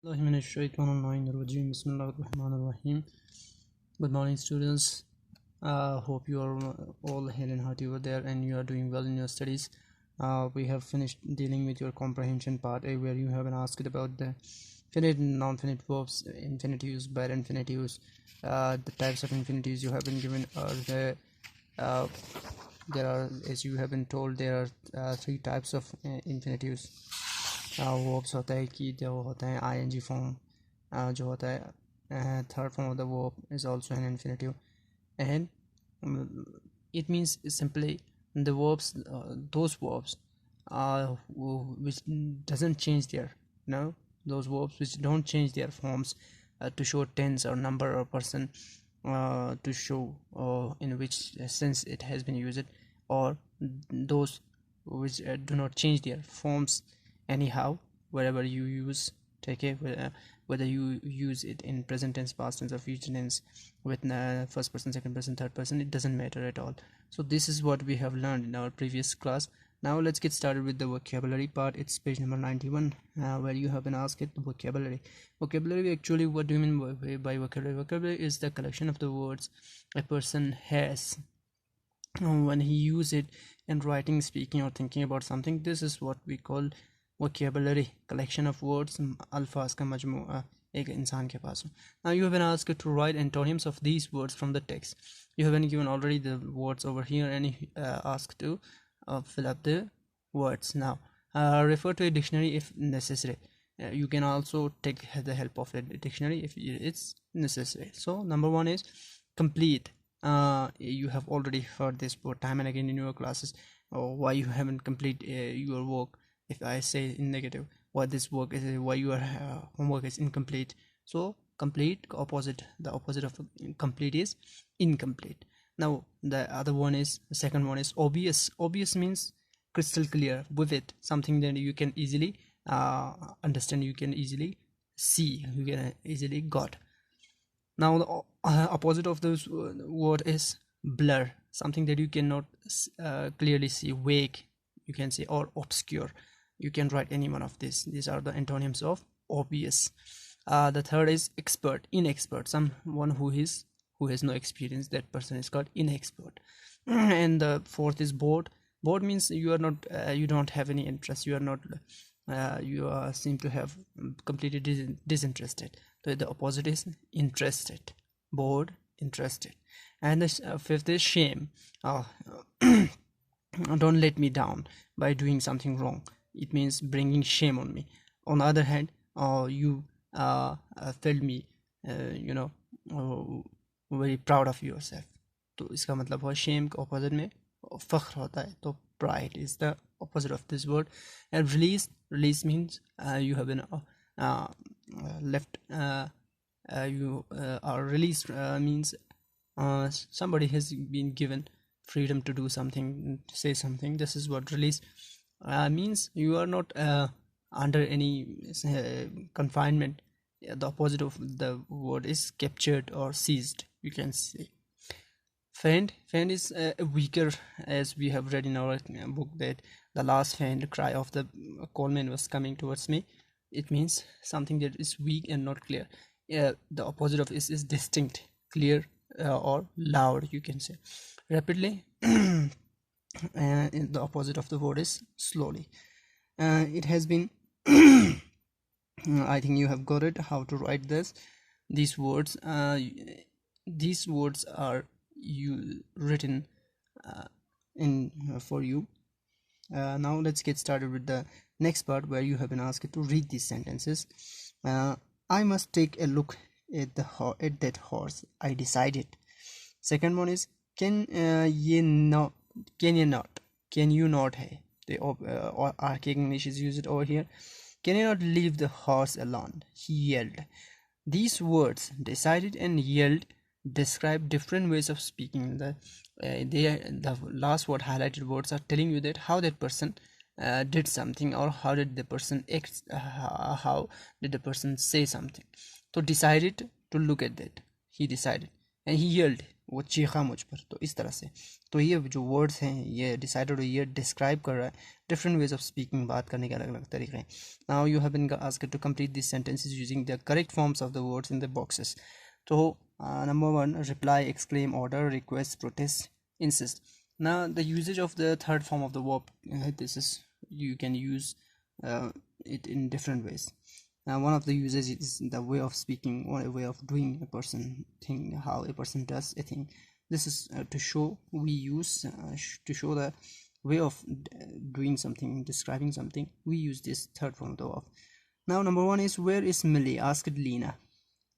Bismillahirrahmanirrahim. Good morning, students. Hope you are all hale and hearty over there and you are doing well in your studies. We have finished dealing with your comprehension part A, where you have been asked about the finite and non-finite verbs, infinitives, bare infinitives. The types of infinitives you have been given are uh, there are, as you have been told, there are three types of infinitives. Verbs होता है कि जो होता है ing form, जो होता है third form of the verb is also an infinitive, and it means simply the verbs, those verbs which doesn't change their, those verbs which don't change their forms to show tense or number or person, to show in which sense it has been used, or those which do not change their forms anyhow wherever you use. Take it, whether you use it in present tense, past tense, or future tense, with first person, second person, third person, it doesn't matter at all. So this is what we have learned in our previous class. Now let's get started with the vocabulary part. It's page number 91, where you have been asked it, the vocabulary. Vocabulary, actually, what do you mean by vocabulary? Vocabulary is the collection of the words a person has when he use it in writing, speaking, or thinking about something. This is what we call vocabulary, collection of words, अल्फाज का मजमूआ एक इंसान के पास हो. Now you have been asked to write antonyms of these words from the text. You have been given already the words over here, and asked to fill up the words. Now refer to a dictionary if necessary. You can also take the help of a dictionary if it's necessary. So number one is complete. You have already heard this word time and again in your classes. Why you haven't complete your work? If I say in negative, why this work is, why your homework is incomplete. So complete, opposite, the opposite of complete is incomplete. Now the other one is, the second one is obvious. Obvious means crystal clear, vivid, something that you can easily understand, you can easily see, you can easily got. Now the opposite of this word is blur, something that you cannot clearly see, vague, you can say, or obscure. You can write any one of these are the antonyms of obvious. The third is expert, inexpert, someone who has no experience, that person is called inexpert. And the fourth is bored. Bored means you are not you don't have any interest, you are not you seem to have completely disinterested. So the opposite is interested, bored, interested. And the fifth is shame. Don't let me down by doing something wrong. It means bringing shame on me. On the other hand, you felt me very proud of yourself. तो इसका मतलब हुआ shame के opposite में फख्र होता है, तो pride is the opposite of this word. And release means you have been left, you are released, means somebody has been given freedom to do something, to say something. This is what release means. You are not under any confinement. The opposite of the word is captured or seized, you can say. Feigned is weaker, as we have read in our book that the last feigned cry of the Coleman was coming towards me. It means something that is weak and not clear. The opposite of is distinct, clear, or loud, you can say. Rapidly, and the opposite of the word is slowly. It has been I think you have got it, how to write this. These words are written in for you. Now let's get started with the next part, where you have been asked to read these sentences. I must take a look at that horse, I decided. Second one is, can you not hai, the archaic English is used over here. Can you not leave the horse alone, he yelled. These words, decided and yelled, describe different ways of speaking. The last word, highlighted words, are telling you that how that person did something, or how did the person act, how did the person say something. So decided to look at that, he decided, and he yelled. वो चीखा मुझ पर, तो इस तरह से। तो ये जो वर्ड्स हैं ये डिसाइडेड, ये डिस्क्राइब कर रहा है डिफरेंट वेज ऑफ स्पीकिंग, बात करने के अलग अलग तरीके हैं। Now you have been asked to complete this sentences using the correct forms of the words in the boxes. तो number 1, reply, exclaim, order, request, protest, insist. Now the usage of the third form of the verb, this is, you can use it in different ways. One of the uses is the way of speaking or a way of doing a person thing, how a person does a thing. This is to show, we use to show the way of doing something, describing something, we use this third form of the verb. Now number 1 is, where is Millie, asked Lena.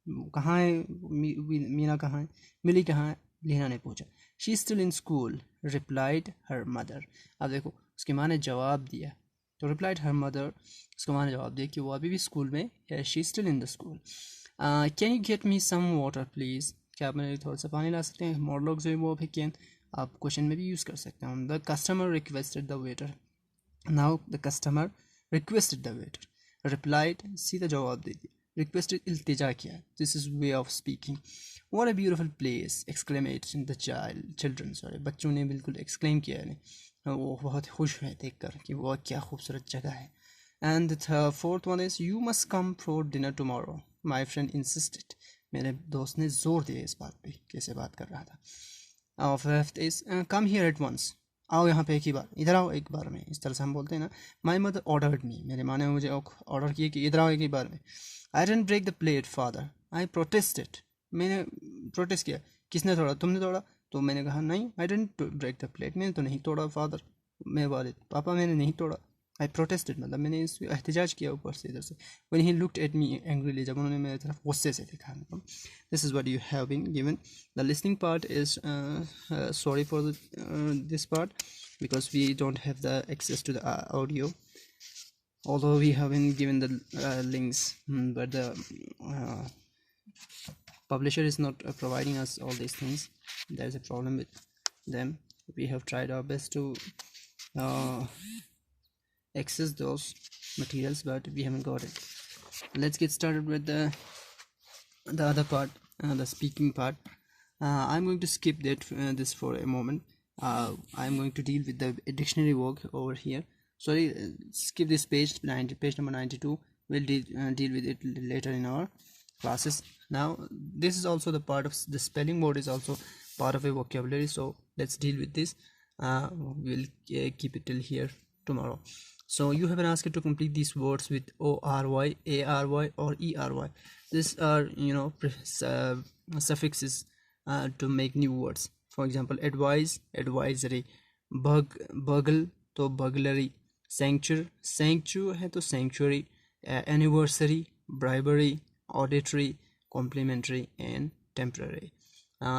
कहाँ है मीना, कहाँ है मिली, कहाँ है लीना ने पूछा। She still in school, replied her mother. अब देखो उसकी माँ ने जवाब दिया, तो रिप्लाइड हर मदर, उसकी माँ ने जवाब दिया कि वो अभी भी स्कूल में है, she still in the school. Can you get me some water please, क्या आप मेरे लिए थोड़ा सा पानी ला सकते हैं। मॉडल जो है वो भी कैन आप क्वेश्चन में भी यूज़ कर सकते हैं। The customer requested the waiter. Now the customer requested the waiter, replied, सीधा जवाब दे दिया, रिक्वेस्टेड इल्तिजा किया। This is way of speaking. What a beautiful place, exclamation the children, sorry बच्चों ने बिल्कुल एक्सक्लेम किया है, वो बहुत खुश है देख कर कि वो क्या खूबसूरत जगह है। And the fourth one is, you must come for dinner tomorrow, my friend insisted. मेरे दोस्त ने जोर दिया इस बात पे, कैसे बात कर रहा था। और fifth is, come here at once, आओ यहाँ पे एक ही बार, इधर आओ एक बार में, इस तरह से हम बोलते हैं ना। माई मदर ऑर्डर्ड मी, मेरे माँ ने मुझे ऑर्डर किया कि इधर आओ एक ही बार में। I didn't break the plate father, I protested, मैंने प्रोटेस्ट किया। किसने तोड़ा, तुमने तोड़ा। तो मैंने कहा नहीं, I didn't break the plate, मैंने तो नहीं तोड़ा फादर, मेरे वालिद पापा, मैंने नहीं तोड़ा। आई प्रोटेस्टेड मतलब मैंने इस एहतजाज किया ऊपर से, इधर से। When he looked at me angrily, जब उन्होंने मेरी तरफ गुस्से से देखा। This is what you have been given. The listening part is, sorry for this part because we don't have the access to the audio, although we have been given the links, but the uh, publisher is not providing us all these things. There's a problem with them. We have tried our best to access those materials, but we haven't got it. Let's get started with the other part, the speaking part. I'm going to skip that this for a moment. I'm going to deal with the dictionary work over here. Sorry, skip this page, page number 92. We'll deal with it later in our classes. Now this is also the part of the spelling word, is also part of a vocabulary, so let's deal with this. We'll keep it till here tomorrow. So you have been asked to complete these words with ORY, ARY or ERY. These are, you know, suffixes to make new words. For example, advise, advisory, burgle तो burglary, sanctuary है तो sanctuary, anniversary, bribery, auditory, complimentary and temporary.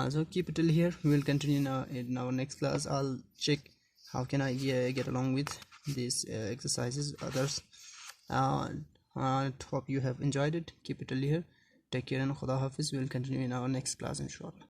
So keep it till here. We will continue in our next class. I'll check how can I get along with these exercises, others. Hope you have enjoyed it. Keep it till here. Take care and Khuda Hafiz. We will continue in our next class inshallah.